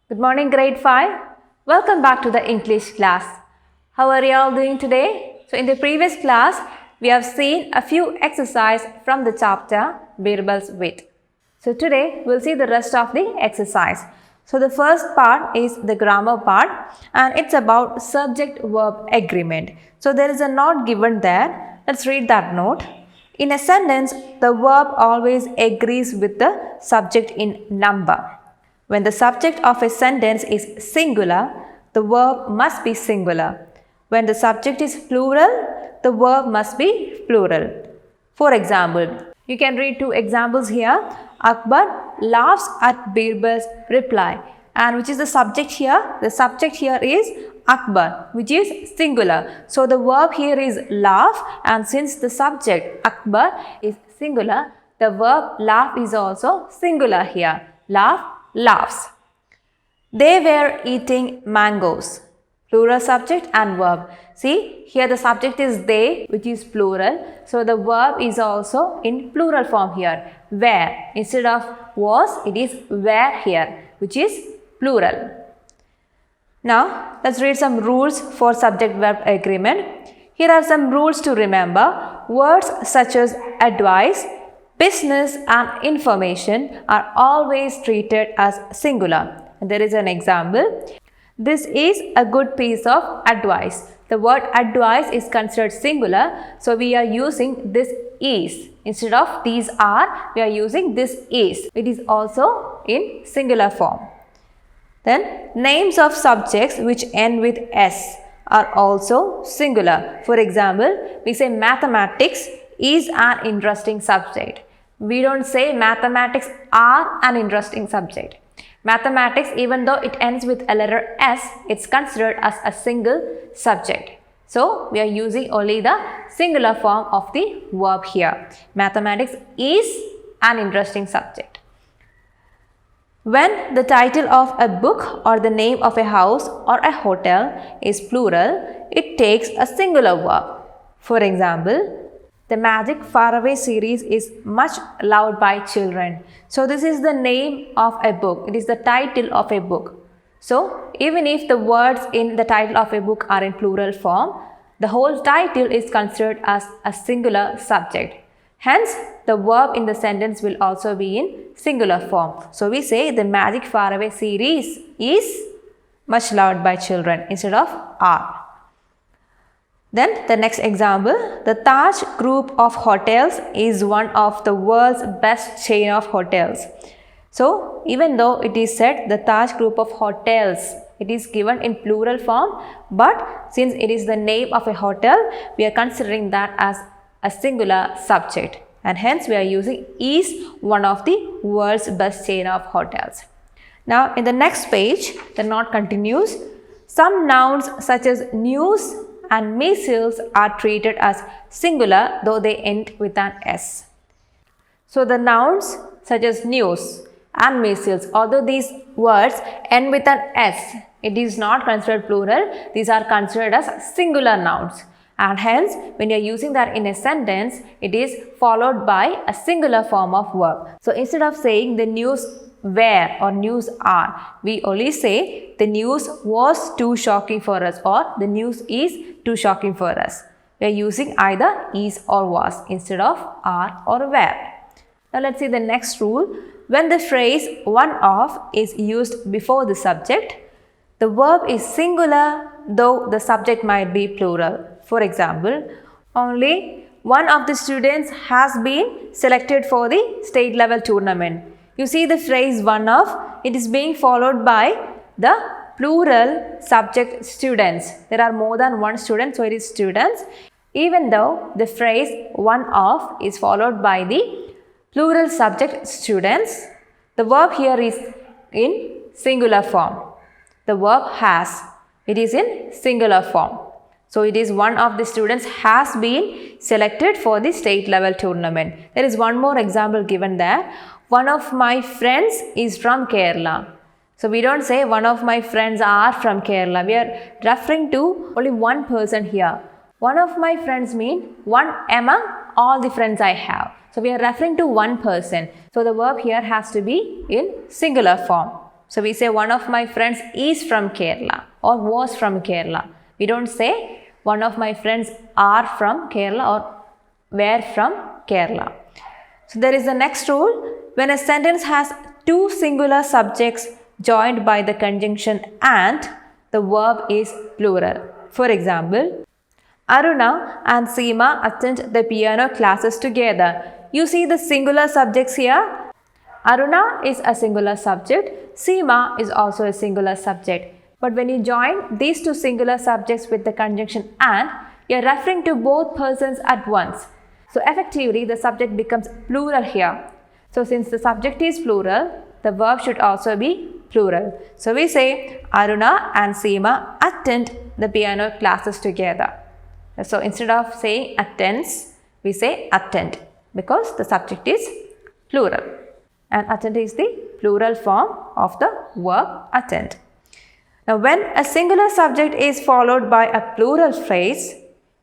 Good morning, grade 5. Welcome back to the English class. How are you all doing today? So, in the previous class, we have seen a few exercises from the chapter Birbal's Wit. So, today we'll see the rest of the exercise. So, the first part is the grammar part and it's about subject-verb agreement. So, there is a note given there. Let's read that note. In a sentence, the verb always agrees with the subject in number. When the subject of a sentence is singular, the verb must be singular. When the subject is plural, the verb must be plural. For example, you can read two examples here. Akbar laughs at Birbal's reply. And which is the subject here? The subject here is Akbar, which is singular. So the verb here is laugh, and since the subject Akbar is singular, the verb laugh is also singular here. Laugh, laughs. They were eating mangoes. Plural subject and verb. See, here the subject is they, which is plural. So the verb is also in plural form here. Were. Instead of was, it is were here, which is plural. Now, let's read some rules for subject-verb agreement. Here are some rules to remember. Words such as advice, business and information are always treated as singular. And there is an example. This is a good piece of advice. The word advice is considered singular, so we are using this is. Instead of these are, we are using this is. It is also in singular form. Then, names of subjects which end with S are also singular. For example, we say mathematics is an interesting subject. We don't say mathematics are an interesting subject. Mathematics, even though it ends with a letter S, it's considered as a single subject. So, we are using only the singular form of the verb here. Mathematics is an interesting subject. When the title of a book or the name of a house or a hotel is plural, it takes a singular verb. For example, the Magic Faraway series is much loved by children. So, this is the name of a book. It is the title of a book. So, even if the words in the title of a book are in plural form, the whole title is considered as a singular subject. Hence, the verb in the sentence will also be in singular form. So, we say the Magic Faraway series is much loved by children instead of are. Then the next example, the Taj Group of hotels is one of the world's best chain of hotels. So, even though it is said the Taj Group of hotels, it is given in plural form, but since it is the name of a hotel, we are considering that as a singular subject, and hence we are using is one of the world's best chain of hotels. Now, in the next page, the note continues. Some nouns such as news and measles are treated as singular though they end with an S. So, the nouns such as news and measles, although these words end with an S, it is not considered plural. These are considered as singular nouns. And hence, when you are using that in a sentence, it is followed by a singular form of verb. So, instead of saying the news were or news are, we only say the news was too shocking for us or the news is too shocking for us. We are using either is or was instead of are or were. Now, let's see the next rule. When the phrase one of is used before the subject, the verb is singular though the subject might be plural. For example, only one of the students has been selected for the state level tournament. You see the phrase one of, it is being followed by the plural subject students. There are more than one student, so it is students. Even though the phrase one of is followed by the plural subject students, the verb here is in singular form. The verb has, it is in singular form. So, it is one of the students has been selected for the state level tournament. There is one more example given there. One of my friends is from Kerala. So, we don't say one of my friends are from Kerala. We are referring to only one person here. One of my friends mean one among all the friends I have. So, we are referring to one person. So, the verb here has to be in singular form. So we say one of my friends is from Kerala or was from Kerala. We don't say one of my friends are from Kerala or were from Kerala. So there is the next rule. When a sentence has two singular subjects joined by the conjunction and, the verb is plural. For example, Aruna and Seema attend the piano classes together. You see the singular subjects here. Aruna is a singular subject. Seema is also a singular subject. But when you join these two singular subjects with the conjunction and, you are referring to both persons at once. So effectively, the subject becomes plural here. So since the subject is plural, the verb should also be plural. So we say Aruna and Seema attend the piano classes together. So instead of saying attends, we say attend because the subject is plural. And attend is the plural form of the verb attend. Now when a singular subject is followed by a plural phrase,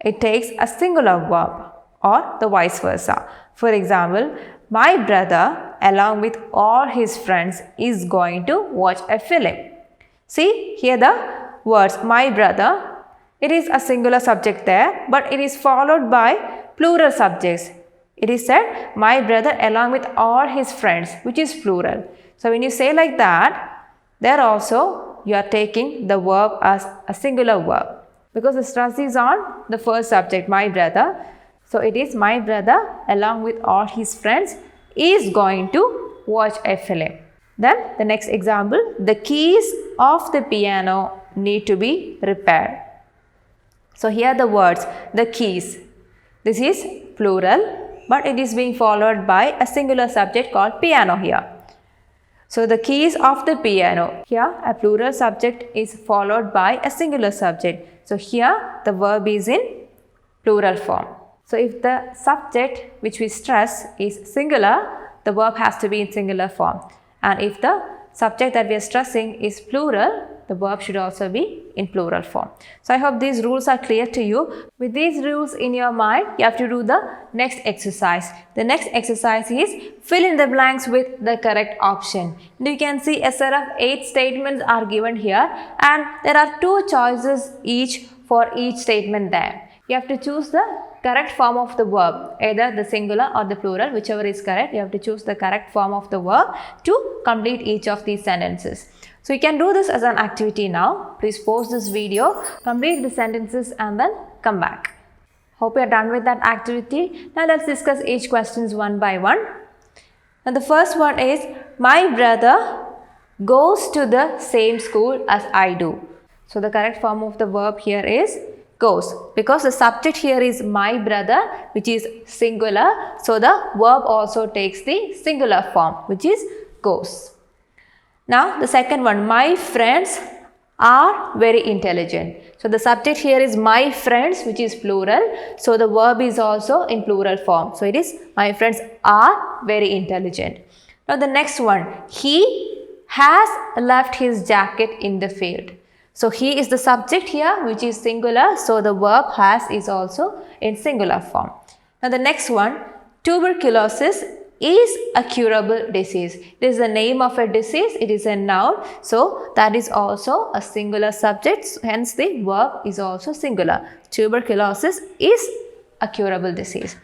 it takes a singular verb or the vice versa. For example, my brother along with all his friends is going to watch a film. See here the words my brother, it is a singular subject there, but it is followed by plural subjects. It is said my brother along with all his friends, which is plural. So when you say like that, there also you are taking the verb as a singular verb because the stress is on the first subject, my brother. So it is my brother along with all his friends is going to watch a film. Then the next example, the keys of the piano need to be repaired. So here the words, the keys. This is plural, but it is being followed by a singular subject called piano here. So the keys of the piano. Here a plural subject is followed by a singular subject. So here the verb is in plural form. So if the subject which we stress is singular, the verb has to be in singular form. And if the subject that we are stressing is plural, the verb should also be in plural form. So I hope these rules are clear to you. With these rules in your mind, you have to do the next exercise. The next exercise is fill in the blanks with the correct option. And you can see a set of 8 statements are given here and there are 2 choices each for each statement there. You have to choose the correct form of the verb, either the singular or the plural, whichever is correct. You have to choose the correct form of the verb to complete each of these sentences. So you can do this as an activity now. Please pause this video, complete the sentences and then come back. Hope you are done with that activity. Now let's discuss each questions one by one. Now the first one is, my brother goes to the same school as I do. So the correct form of the verb here is goes, because the subject here is my brother, which is singular. So the verb also takes the singular form, which is goes. Now the second one, my friends are very intelligent. So the subject here is my friends, which is plural. So the verb is also in plural form. So it is my friends are very intelligent. Now the next one, he has left his jacket in the field. So he is the subject here, which is singular. So the verb has is also in singular form. Now the next one, tuberculosis is a curable disease. It is the name of a disease. It is a noun. So that is also a singular subject. Hence the verb is also singular. Tuberculosis is a curable disease.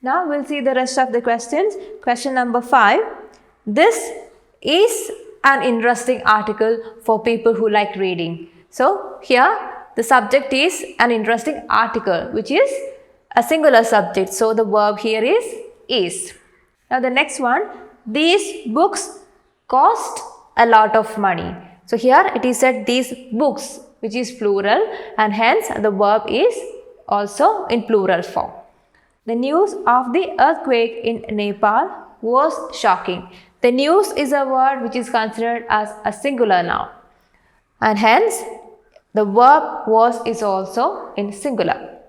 Now we'll see the rest of the questions. Question number 5. This is an interesting article for people who like reading. So here the subject is an interesting article, which is a singular subject. So the verb here is. Now the next one, these books cost a lot of money. So here it is said these books, which is plural, and hence the verb is also in plural form. The news of the earthquake in Nepal was shocking. The news is a word which is considered as a singular noun, and hence the verb was is also in singular.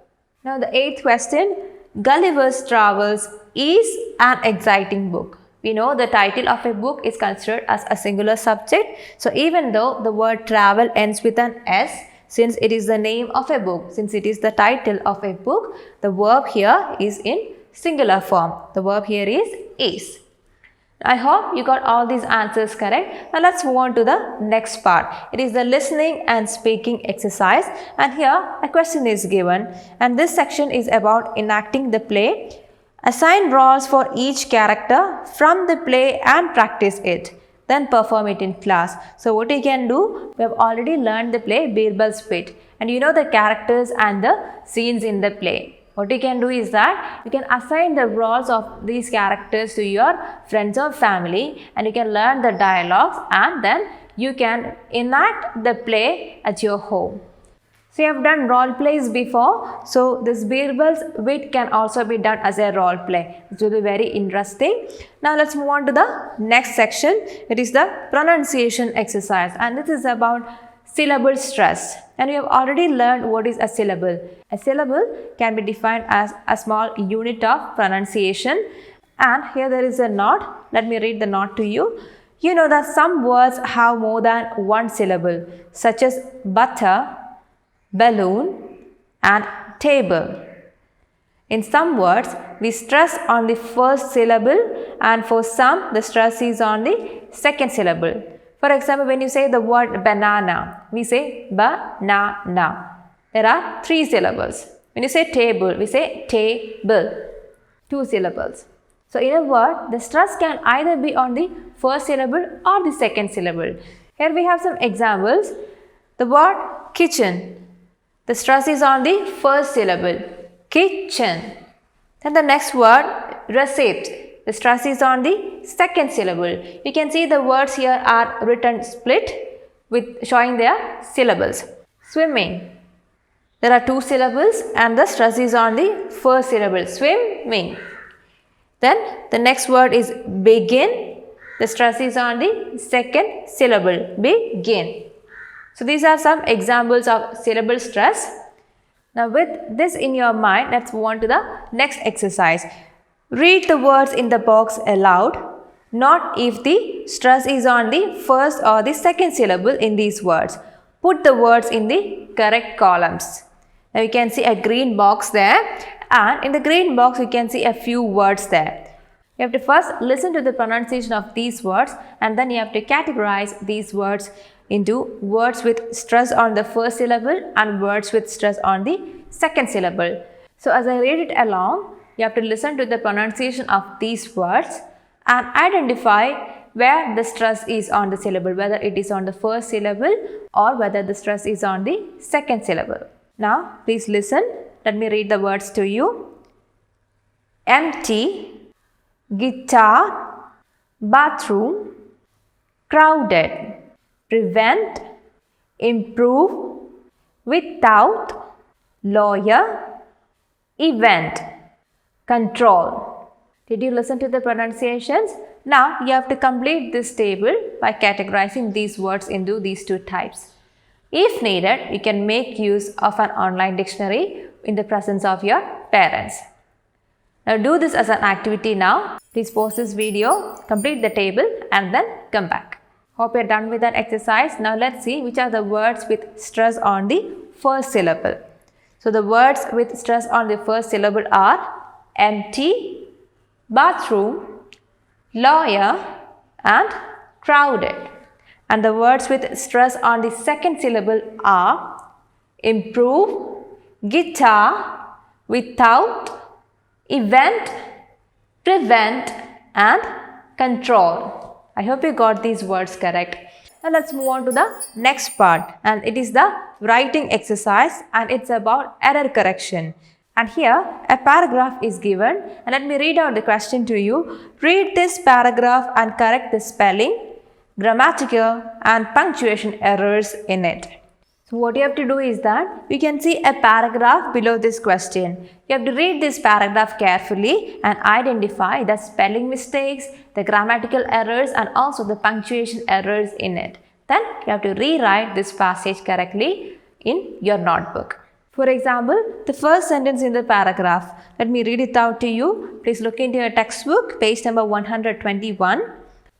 Now the 8th question, Gulliver's Travels is an exciting book. We know the title of a book is considered as a singular subject. So even though the word travel ends with an S, since it is the name of a book, since it is the title of a book, the verb here is in singular form. The verb here is. I hope you got all these answers correct. Now let's move on to the next part. It is the listening and speaking exercise, and here a question is given, and this section is about enacting the play. Assign roles for each character from the play and practice it. Then perform it in class. So what you can do, we have already learned the play Birbal's Pit, and you know the characters and the scenes in the play. What you can do is that you can assign the roles of these characters to your friends or family, and you can learn the dialogues, and then you can enact the play at your home. So you have done role plays before, so this Birbal's Wit can also be done as a role play. It will be very interesting. Now let's move on to the next section. It is the pronunciation exercise, and this is about syllable stress, and we have already learned what is a syllable. A syllable can be defined as a small unit of pronunciation, and here there is a note. Let me read the note to you. You know that some words have more than one syllable, such as butter, balloon and table. In some words, we stress on the first syllable, and for some the stress is on the second syllable. For example, when you say the word banana, we say banana. There are 3 syllables. When you say table, we say table, 2 syllables. So in a word, the stress can either be on the first syllable or the second syllable. Here we have some examples. The word kitchen, the stress is on the first syllable, kitchen. Then the next word, receipt. The stress is on the second syllable. You can see the words here are written split with showing their syllables. Swimming. There are 2 syllables and the stress is on the first syllable, swimming. Then the next word is begin. The stress is on the second syllable, begin. So these are some examples of syllable stress. Now with this in your mind, let's move on to the next exercise. Read the words in the box aloud, not if the stress is on the first or the second syllable in these words. Put the words in the correct columns. Now you can see a green box there, and in the green box you can see a few words there. You have to first listen to the pronunciation of these words, and then you have to categorize these words into words with stress on the first syllable and words with stress on the second syllable. So as I read it along, you have to listen to the pronunciation of these words and identify where the stress is on the syllable, whether it is on the first syllable or whether the stress is on the second syllable. Now, please listen. Let me read the words to you. Empty, guitar, bathroom, crowded, prevent, improve, without, lawyer, event, control. Did you listen to the pronunciations? Now you have to complete this table by categorizing these words into these 2 types. If needed, you can make use of an online dictionary in the presence of your parents. Now do this as an activity now. Please pause this video, complete the table and then come back. Hope you're done with that exercise. Now let's see which are the words with stress on the first syllable. So the words with stress on the first syllable are empty, bathroom, lawyer and crowded. And the words with stress on the second syllable are improve, guitar, without, event, prevent and control. I hope you got these words correct. Now let's move on to the next part, and it is the writing exercise, and it's about error correction. And here a paragraph is given, and let me read out the question to you. Read this paragraph and correct the spelling, grammatical and punctuation errors in it. So what you have to do is that you can see a paragraph below this question. You have to read this paragraph carefully and identify the spelling mistakes, the grammatical errors and also the punctuation errors in it. Then you have to rewrite this passage correctly in your notebook. For example, the first sentence in the paragraph. Let me read it out to you. Please look into your textbook, page number 121.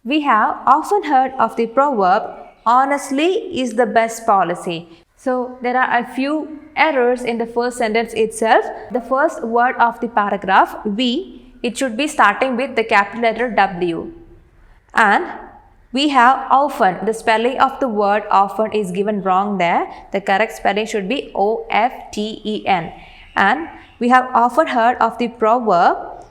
We have often heard of the proverb, honestly is the best policy. So there are a few errors in the first sentence itself. The first word of the paragraph, we, it should be starting with the capital letter W. And we have often. The spelling of the word often is given wrong there. The correct spelling should be O-F-T-E-N. And we have often heard of the proverb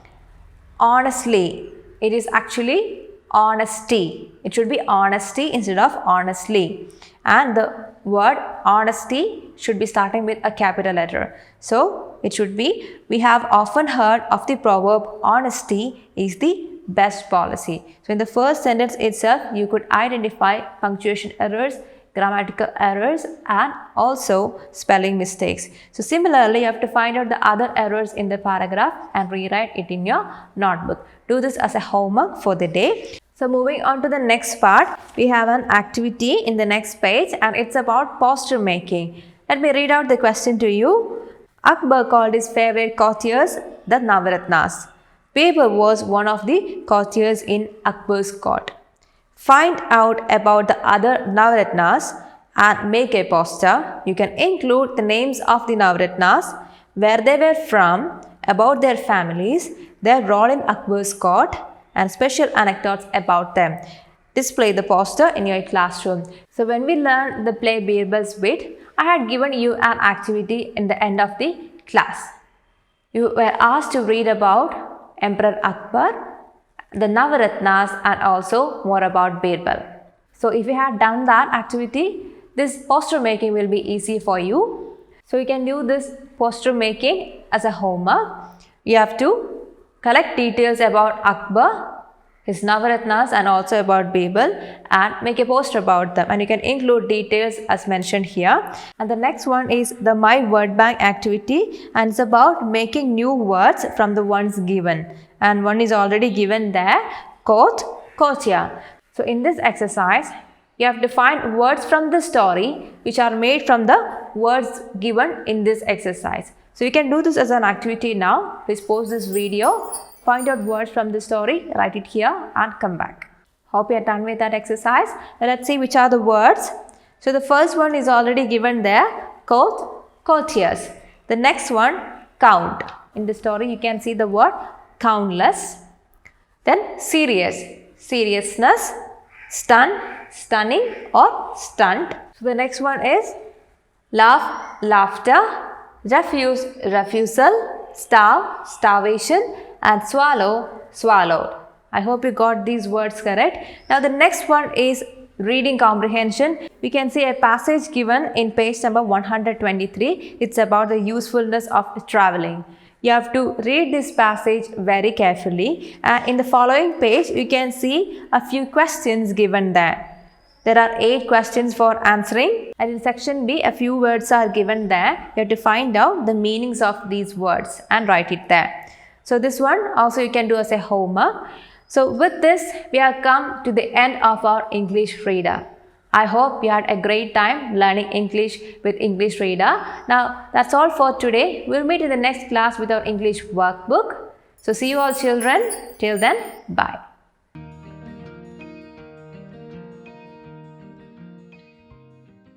honestly. It is actually honesty. It should be honesty instead of honestly. And the word honesty should be starting with a capital letter. So it should be, we have often heard of the proverb honesty is the best policy. So in the first sentence itself, you could identify punctuation errors, grammatical errors, and also spelling mistakes. So similarly, you have to find out the other errors in the paragraph and rewrite it in your notebook. Do this as a homework for the day. So moving on to the next part, we have an activity in the next page and it's about poster making. Let me read out the question to you. Akbar called his favorite courtiers the Navaratnas. Birbal was one of the courtiers in Akbar's court. Find out about the other Navaratnas and make a poster. You can include the names of the Navaratnas, where they were from, about their families, their role in Akbar's court, and special anecdotes about them. Display the poster in your classroom. So when we learned the play Birbal's Wit, I had given you an activity in the end of the class. You were asked to read about Emperor Akbar, the Navaratnas, and also more about Birbal. So if you had done that activity, this poster making will be easy for you. So you can do this poster making as a homework. You have to collect details about Akbar, his Navaratnas, and also about Birbal, and make a poster about them, and you can include details as mentioned here. And the next one is the My Word Bank activity, and it's about making new words from the ones given, and one is already given there, court, courtier. So in this exercise, you have to find words from the story which are made from the words given in this exercise. So you can do this as an activity now. Please pause this video, find out words from the story, write it here and come back. Hope you are done with that exercise. Now let's see which are the words. So the first one is already given there, court, courtiers. The next one, count. In the story you can see the word countless. Then serious, seriousness, stun, stunning or stunt. So the next one is laugh, laughter, refuse, refusal, starve, starvation, and swallow, swallowed. I hope you got these words correct. Now the next one is reading comprehension. We can see a passage given in page number 123. It's about the usefulness of traveling. You have to read this passage very carefully, and in the following page you can see a few questions given there. There are 8 questions for answering, and in section B a few words are given there. You have to find out the meanings of these words and write it there. So this one also you can do as a homework. So with this we have come to the end of our English Reader. I hope you had a great time learning English with English Reader. Now that's all for today. We'll meet in the next class with our English workbook. So see you all children. Till then, bye.